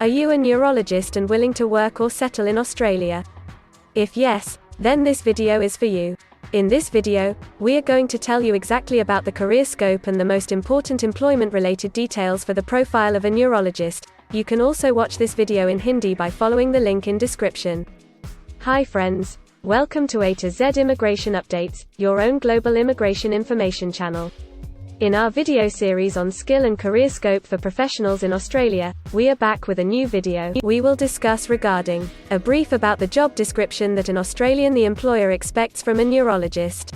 Are you a neurologist and willing to work or settle in Australia? If yes, then this video is for you. In this video, we are going to tell you exactly about the career scope and the most important employment-related details for the profile of a neurologist. You can also watch this video in Hindi by following the link in description. Hi friends, welcome to A to Z Immigration Updates, your own global immigration information channel. In our video series on skill and career scope for professionals in Australia, we are back with a new video. We will discuss regarding a brief about the job description that an Australian the employer expects from a neurologist,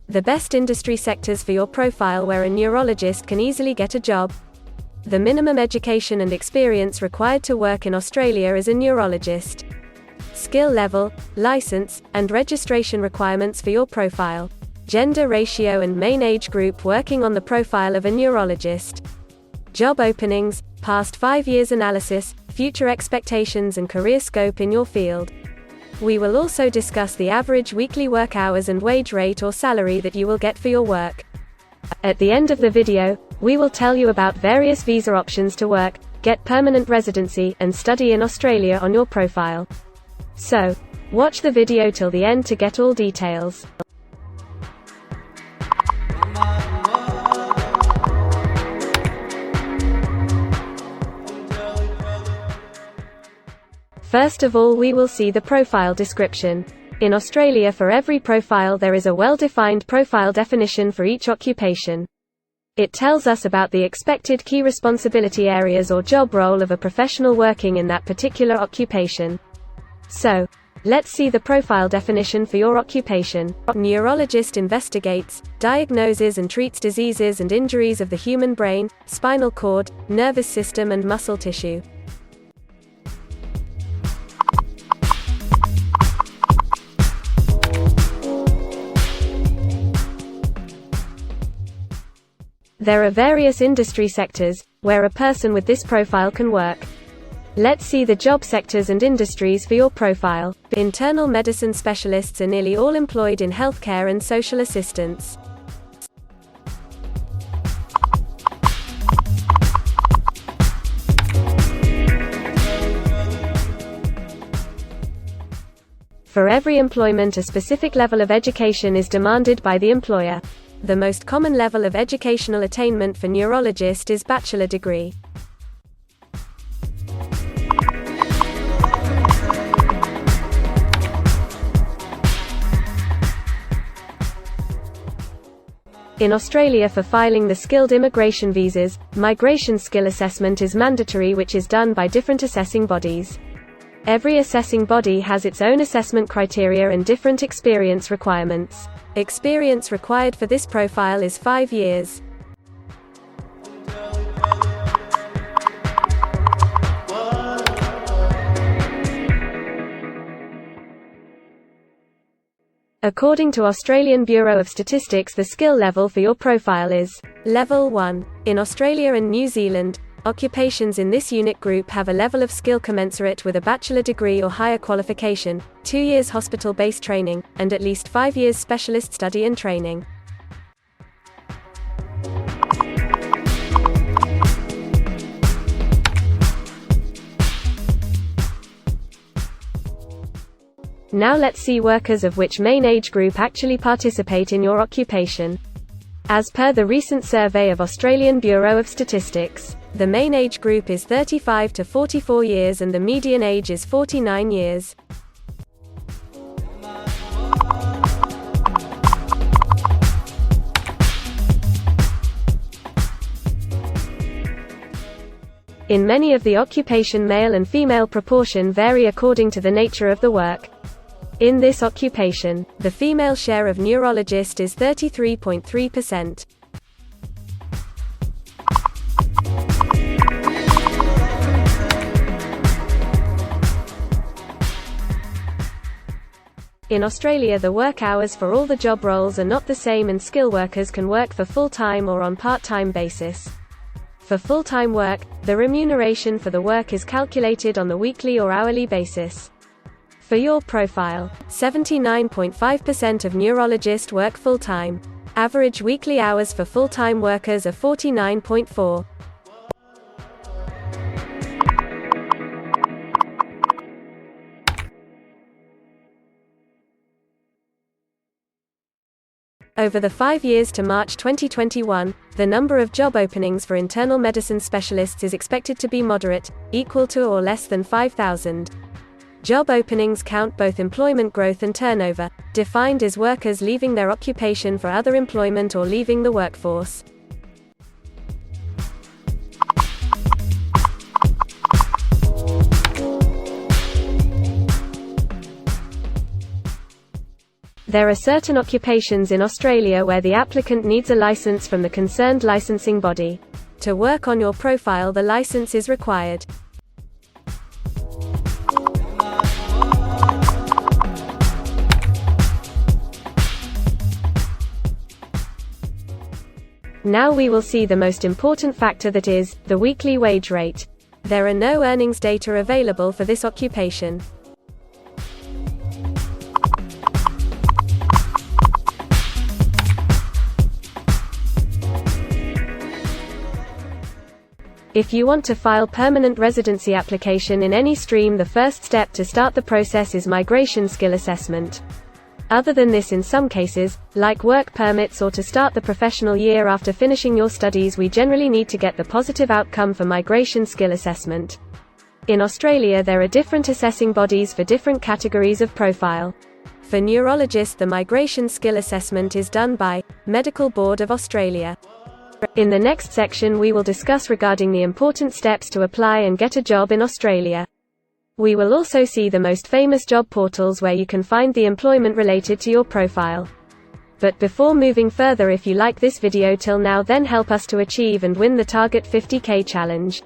the best industry sectors for your profile where a neurologist can easily get a job, the minimum education and experience required to work in Australia as a neurologist, skill level, license, and registration requirements for your profile, gender ratio and main age group working on the profile of a neurologist, job openings, past 5 years analysis, future expectations and career scope in your field. We will also discuss the average weekly work hours and wage rate or salary that you will get for your work. At the end of the video, we will tell you about various visa options to work, get permanent residency, and study in Australia on your profile. So, watch the video till the end to get all details. First of all, we will see the profile description. In Australia, for every profile there is a well-defined profile definition for each occupation. It tells us about the expected key responsibility areas or job role of a professional working in that particular occupation. So, let's see the profile definition for your occupation. Neurologist investigates, diagnoses and treats diseases and injuries of the human brain, spinal cord, nervous system and muscle tissue. There are various industry sectors where a person with this profile can work. Let's see the job sectors and industries for your profile. Internal medicine specialists are nearly all employed in healthcare and social assistance. For every employment, a specific level of education is demanded by the employer. The most common level of educational attainment for neurologist is bachelor degree. In Australia, for filing the skilled immigration visas, migration skill assessment is mandatory, which is done by different assessing bodies. Every assessing body has its own assessment criteria and different experience requirements. Experience required for this profile is 5 years. According to Australian Bureau of Statistics, the skill level for your profile is Level 1. In Australia and New Zealand, occupations in this unit group have a level of skill commensurate with a bachelor degree or higher qualification, 2 years hospital-based training, and at least 5 years specialist study and training. Now let's see workers of which main age group actually participate in your occupation. As per the recent survey of Australian Bureau of Statistics, the main age group is 35 to 44 years and the median age is 49 years. In many of the occupation, male and female proportion vary according to the nature of the work. In this occupation, the female share of neurologist is 33.3%. In Australia, the work hours for all the job roles are not the same and skill workers can work for full-time or on part-time basis. For full-time work, the remuneration for the work is calculated on the weekly or hourly basis. For your profile, 79.5% of neurologists work full-time. Average weekly hours for full-time workers are 49.4. Over the 5 years to March 2021, the number of job openings for internal medicine specialists is expected to be moderate, equal to or less than 5,000. Job openings count both employment growth and turnover, defined as workers leaving their occupation for other employment or leaving the workforce. There are certain occupations in Australia where the applicant needs a license from the concerned licensing body. To work on your profile, the license is required. Now we will see the most important factor, that is, the weekly wage rate. There are no earnings data available for this occupation. If you want to file permanent residency application in any stream, the first step to start the process is migration skill assessment. Other than this, in some cases, like work permits or to start the professional year after finishing your studies, we generally need to get the positive outcome for migration skill assessment. In Australia, there are different assessing bodies for different categories of profile. For neurologists, the migration skill assessment is done by Medical Board of Australia. In the next section, we will discuss regarding the important steps to apply and get a job in Australia. We will also see the most famous job portals where you can find the employment related to your profile. But before moving further, if you like this video till now, then help us to achieve and win the Target 50K challenge.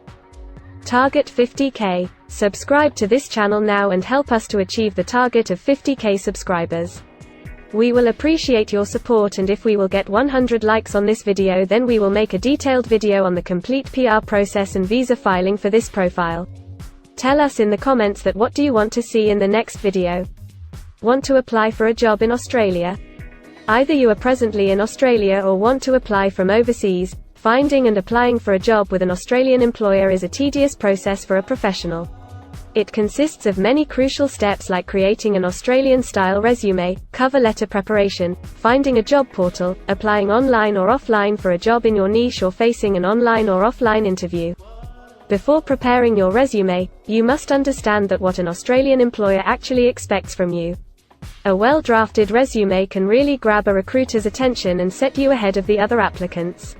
Target 50K. Subscribe to this channel now and help us to achieve the target of 50K subscribers. We will appreciate your support, and if we will get 100 likes on this video, then we will make a detailed video on the complete PR process and visa filing for this profile. Tell us in the comments that what do you want to see in the next video. Want to apply for a job in Australia? Either you are presently in Australia or want to apply from overseas. Finding and applying for a job with an Australian employer is a tedious process for a professional. It consists of many crucial steps like creating an Australian-style resume, cover letter preparation, finding a job portal, applying online or offline for a job in your niche, or facing an online or offline interview. Before preparing your resume, you must understand that what an Australian employer actually expects from you. A well-drafted resume can really grab a recruiter's attention and set you ahead of the other applicants.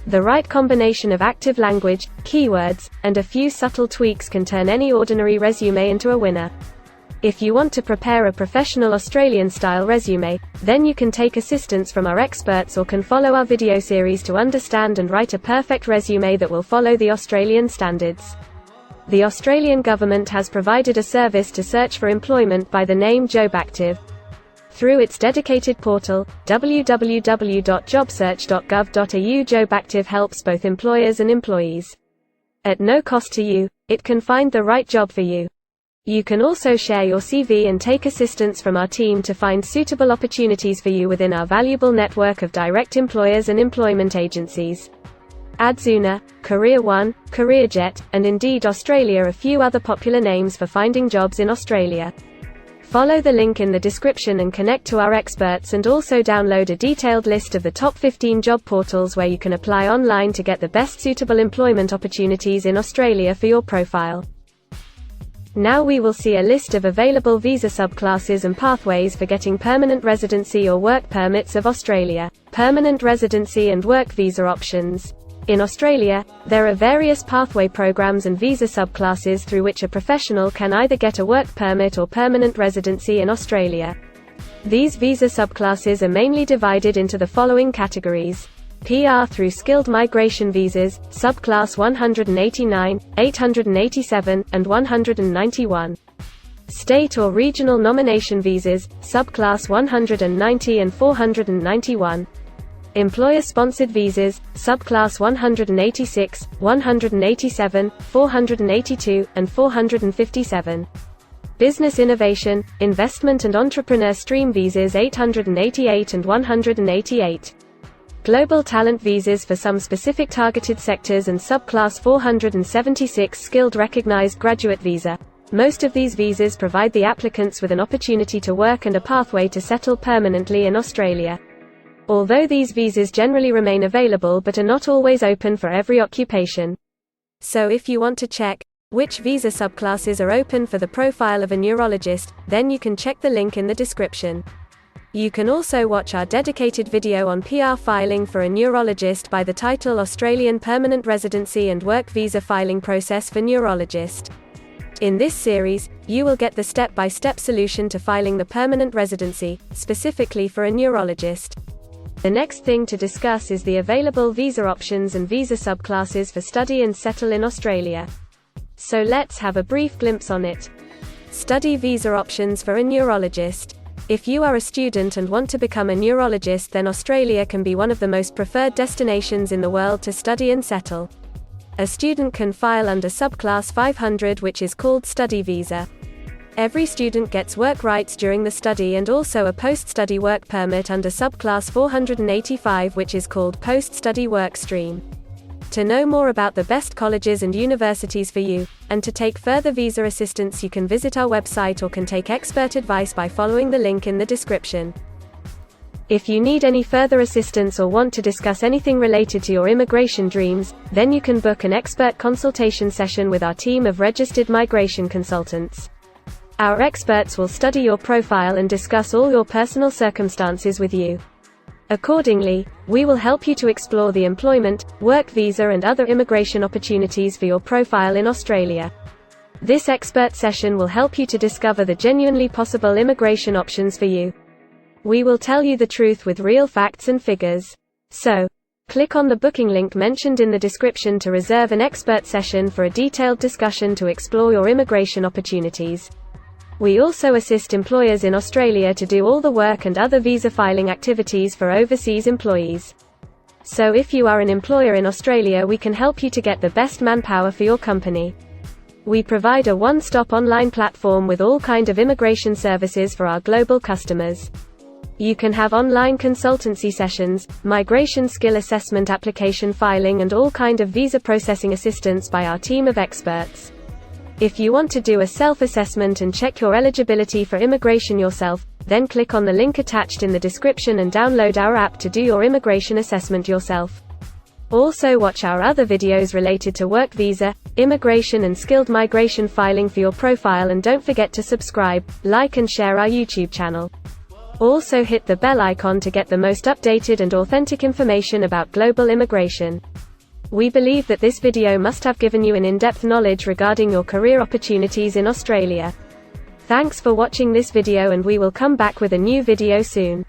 The right combination of active language, keywords, and a few subtle tweaks can turn any ordinary resume into a winner. If you want to prepare a professional Australian-style resume, then you can take assistance from our experts or can follow our video series to understand and write a perfect resume that will follow the Australian standards. The Australian government has provided a service to search for employment by the name JobActive. Through its dedicated portal, www.jobsearch.gov.au, JobActive helps both employers and employees. At no cost to you, it can find the right job for you. You can also share your CV and take assistance from our team to find suitable opportunities for you within our valuable network of direct employers and employment agencies. Adzuna, Career One, CareerJet, and Indeed Australia are a few other popular names for finding jobs in Australia. Follow the link in the description and connect to our experts, and also download a detailed list of the top 15 job portals where you can apply online to get the best suitable employment opportunities in Australia for your profile. Now we will see a list of available visa subclasses and pathways for getting permanent residency or work permits of Australia. Permanent residency and work visa options. In Australia, there are various pathway programs and visa subclasses through which a professional can either get a work permit or permanent residency in Australia. These visa subclasses are mainly divided into the following categories: PR through skilled migration visas, subclass 189, 887, and 191. State or regional nomination visas, subclass 190 and 491. Employer-sponsored visas, subclass 186, 187, 482, and 457. Business innovation, investment and entrepreneur stream visas 888 and 188. Global talent visas for some specific targeted sectors and subclass 476 skilled recognized graduate visa. Most of these visas provide the applicants with an opportunity to work and a pathway to settle permanently in Australia. although these visas generally remain available but are not always open for every occupation. So if you want to check which visa subclasses are open for the profile of a neurologist, then you can check the link in the description. You can also watch our dedicated video on PR filing for a neurologist by the title Australian Permanent Residency and Work Visa Filing Process for Neurologist. In this series, you will get the step-by-step solution to filing the permanent residency, specifically for a neurologist. The next thing to discuss is the available visa options and visa subclasses for study and settle in Australia. So let's have a brief glimpse on it. Study visa options for a neurologist. If you are a student and want to become a neurologist, then Australia can be one of the most preferred destinations in the world to study and settle. A student can file under subclass 500, which is called study visa. Every student gets work rights during the study and also a post-study work permit under subclass 485, which is called post-study work stream. To know more about the best colleges and universities for you, and to take further visa assistance, you can visit our website or can take expert advice by following the link in the description. If you need any further assistance or want to discuss anything related to your immigration dreams, then you can book an expert consultation session with our team of registered migration consultants. Our experts will study your profile and discuss all your personal circumstances with you. Accordingly, we will help you to explore the employment, work visa and other immigration opportunities for your profile in Australia. This expert session will help you to discover the genuinely possible immigration options for you. We will tell you the truth with real facts and figures. So, click on the booking link mentioned in the description to reserve an expert session for a detailed discussion to explore your immigration opportunities. We also assist employers in Australia to do all the work and other visa filing activities for overseas employees. So if you are an employer in Australia, we can help you to get the best manpower for your company. We provide a one-stop online platform with all kinds of immigration services for our global customers. You can have online consultancy sessions, migration skill assessment, application filing and all kind of visa processing assistance by our team of experts. If you want to do a self-assessment and check your eligibility for immigration yourself, then click on the link attached in the description and download our app to do your immigration assessment yourself. Also watch our other videos related to work visa, immigration and skilled migration filing for your profile, and don't forget to subscribe, like and share our YouTube channel. Also hit the bell icon to get the most updated and authentic information about global immigration. We believe that this video must have given you an in-depth knowledge regarding your career opportunities in Australia. Thanks for watching this video, and we will come back with a new video soon.